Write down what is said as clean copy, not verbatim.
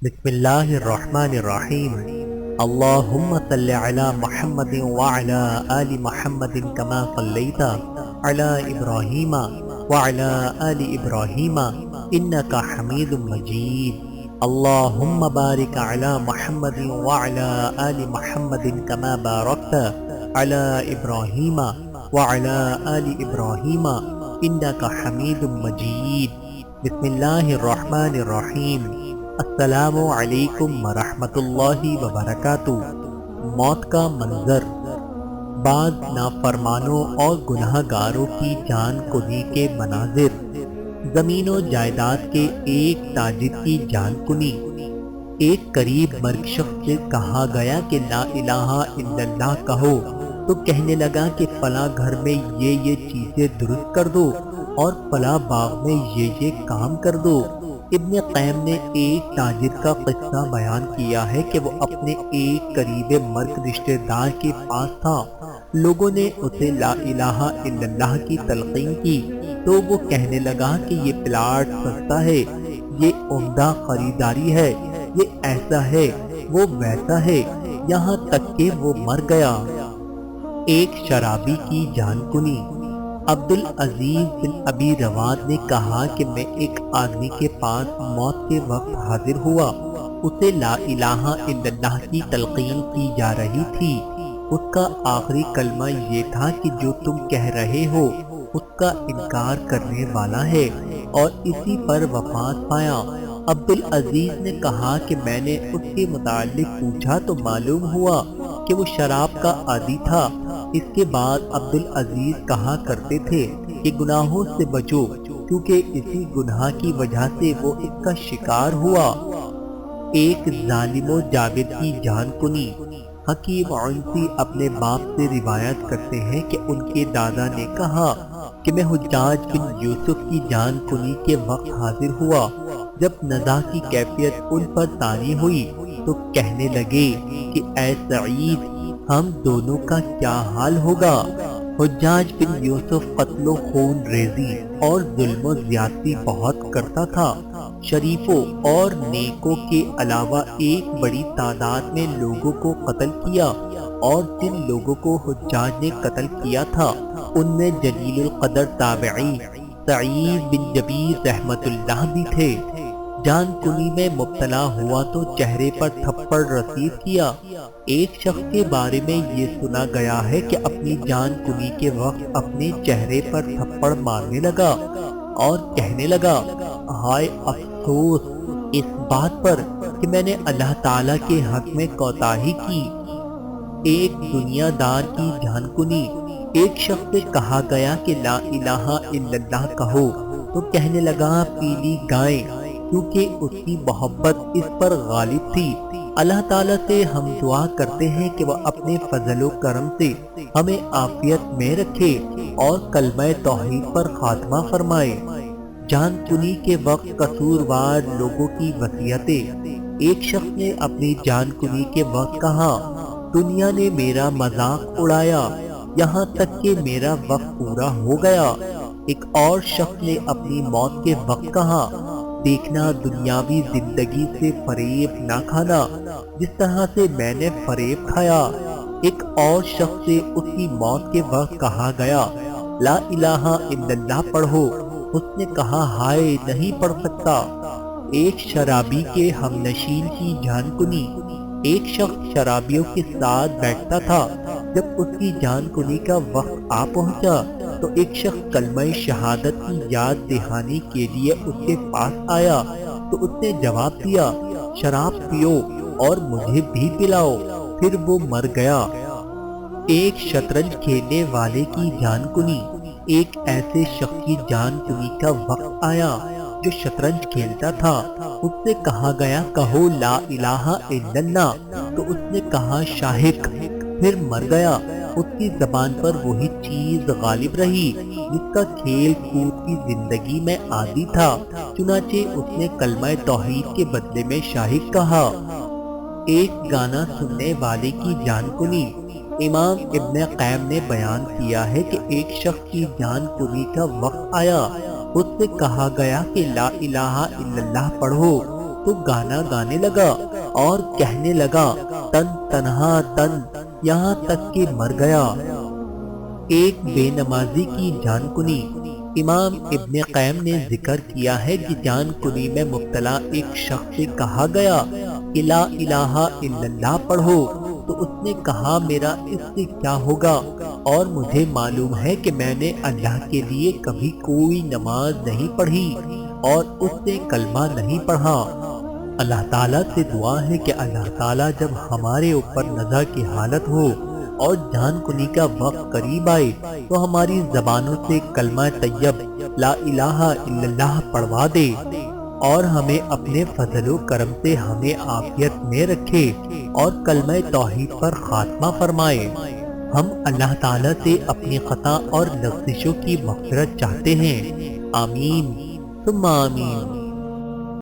بسم اللہ الرحمن الرحیم اللہم صلی علی محمد وعلی آل محمد کما صلیت علی ابراہیم وعلی آل ابراہیم انکا حمید مجید اللہم بارک علی محمد وعلی آل محمد کما بارکت علی ابراہیم وعلی آل ابراہیم انکا حمید مجید بسم اللہ الرحمن الرحیم السلام علیکم ورحمۃ اللہ وبرکاتہ۔ موت کا منظر۔ بعض نافرمانوں اور گناہ گاروں کی جان کنی کے مناظر۔ زمین و جائیداد کے ایک تاجر کی جان کنی۔ ایک قریب مرگ شخص سے کہا گیا کہ لا الہ الا اللہ کہو، تو کہنے لگا کہ فلاں گھر میں یہ چیزیں درست کر دو اور فلاں باغ میں یہ کام کر دو۔ ابن قیم نے ایک تاجر کا قصہ بیان کیا ہے کہ وہ اپنے ایک قریب مرگ رشتہ دار کے پاس تھا۔ لوگوں نے اسے لا الہ الا اللہ کی تلقین کی تو وہ کہنے لگا کہ یہ پلاٹ سستا ہے، یہ عمدہ خریداری ہے، یہ ایسا ہے، وہ ویسا ہے، یہاں تک کہ وہ مر گیا۔ ایک شرابی کی جان کنی۔ عبدالعزیز بن ابی رواد نے کہا کہ میں ایک آدمی کے پاس موت کے وقت حاضر ہوا۔ اسے لا الہ الا اللہ کی تلقین کی جا رہی تھی۔ اس کا آخری کلمہ یہ تھا کہ جو تم کہہ رہے ہو اس کا انکار کرنے والا ہے، اور اسی پر وفات پایا۔ عبدالعزیز نے کہا کہ میں نے اس کے متعلق پوچھا تو معلوم ہوا کہ وہ شراب کا عادی تھا۔ اس کے بعد عبدالعزیز کہا کرتے تھے کہ گناہوں سے بچو، کیونکہ اسی گناہ کی وجہ سے وہ اس کا شکار ہوا۔ ایک ظالم و جابر کی جان کنی۔ حکیم عنسی اپنے باپ سے روایت کرتے ہیں کہ ان کے دادا نے کہا کہ میں حجاج بن یوسف کی جان کنی کے وقت حاضر ہوا۔ جب نزا کی کیفیت ان پر طاری ہوئی تو کہنے لگے کہ اے سعید، ہم دونوں کا کیا حال ہوگا؟ حجاج بن یوسف قتل و خون ریزی اور ظلم و زیادتی بہت کرتا تھا۔ شریفوں اور نیکوں کے علاوہ ایک بڑی تعداد میں لوگوں کو قتل کیا، اور جن لوگوں کو حجاج نے قتل کیا تھا ان میں جلیل القدر تابعی سعید بن جبیر رحمت اللہ بھی تھے۔ جان کنی میں مبتلا ہوا تو چہرے پر تھپڑ رسید کیا۔ ایک شخص کے بارے میں یہ سنا گیا ہے کہ اپنی جان کنی کے وقت اپنے چہرے پر تھپڑ مارنے لگا اور کہنے لگا، ہائے افسوس اس بات پر کہ میں نے اللہ تعالیٰ کے حق میں کوتاہی کی۔ ایک دنیا دار کی جان کنی۔ ایک شخص سے کہا گیا کہ لا الہ الا اللہ کہو، تو کہنے لگا پیلی گائے، کیونکہ اس کی محبت اس پر غالب تھی۔ اللہ تعالیٰ سے ہم دعا کرتے ہیں کہ وہ اپنے فضل و کرم سے ہمیں عافیت میں رکھے اور کلمہ توحید پر خاتمہ فرمائے۔ جان کنی کے وقت قصوروار لوگوں کی وصیتیں۔ ایک شخص نے اپنی جان کنی کے وقت کہا، دنیا نے میرا مذاق اڑایا یہاں تک کہ میرا وقت پورا ہو گیا۔ ایک اور شخص نے اپنی موت کے وقت کہا، دیکھنا دنیاوی زندگی سے فریب نہ کھانا جس طرح سے میں نے فریب کھایا۔ ایک اور شخص سے اس کی موت کے وقت کہا گیا، لا الہ الا اللہ پڑھو۔ اس نے کہا، ہائے نہیں پڑھ سکتا۔ ایک شرابی کے ہم نشین کی جان کنی۔ ایک شخص شرابیوں کے ساتھ بیٹھتا تھا۔ جب اس کی جان کنی کا وقت آ پہنچا تو ایک شخص کلمہ شہادت کی یاد دہانی کے لیے اس کے پاس آیا تو اس نے جواب دیا، شراب پیو اور مجھے بھی پلاؤ۔ پھر وہ مر گیا۔ ایک شطرنج کھیلنے والے کی جان کنی۔ ایک ایسے شخص کی جان کنی کا وقت آیا جو شطرنج کھیلتا تھا۔ اس سے کہا گیا، کہو لا الہ الا اللہ، تو اس نے کہا شاہق، پھر مر گیا۔ اس کی زبان پر وہی چیز غالب رہی جس کا کھیل کود کی زندگی میں عادی تھا، چنانچہ اس نے کلمہ توحید کے بدلے میں شاہد کہا۔ ایک گانا سننے والے کی جان کنی۔ امام ابن قیم نے بیان کیا ہے کہ ایک شخص کی جان کنی کا وقت آیا۔ اس سے کہا گیا کہ لا الہ الا اللہ پڑھو۔ تو گانا گانے لگا اور کہنے لگا تن تنہا تن، یہاں تک کہ مر گیا۔ ایک بے نمازی کی جان کنی۔ امام ابن قیم نے ذکر کیا ہے کہ جان کنی میں مبتلا ایک شخص سے کہا گیا کہ لا الہ الا اللہ پڑھو، تو اس نے کہا میرا اس سے کیا ہوگا، اور مجھے معلوم ہے کہ میں نے اللہ کے لیے کبھی کوئی نماز نہیں پڑھی اور اس سے کلمہ نہیں پڑھا۔ اللہ تعالیٰ سے دعا ہے کہ اللہ تعالیٰ جب ہمارے اوپر نزا کی حالت ہو اور جان کنی کا وقت قریب آئے تو ہماری زبانوں سے کلمہ طیب لا الہ الا اللہ پڑھوا دے، اور ہمیں اپنے فضل و کرم سے ہمیں عافیت میں رکھے اور کلمہ توحید پر خاتمہ فرمائے۔ ہم اللہ تعالیٰ سے اپنی خطا اور لغزشوں کی مغفرت چاہتے ہیں۔ آمین ثم آمین۔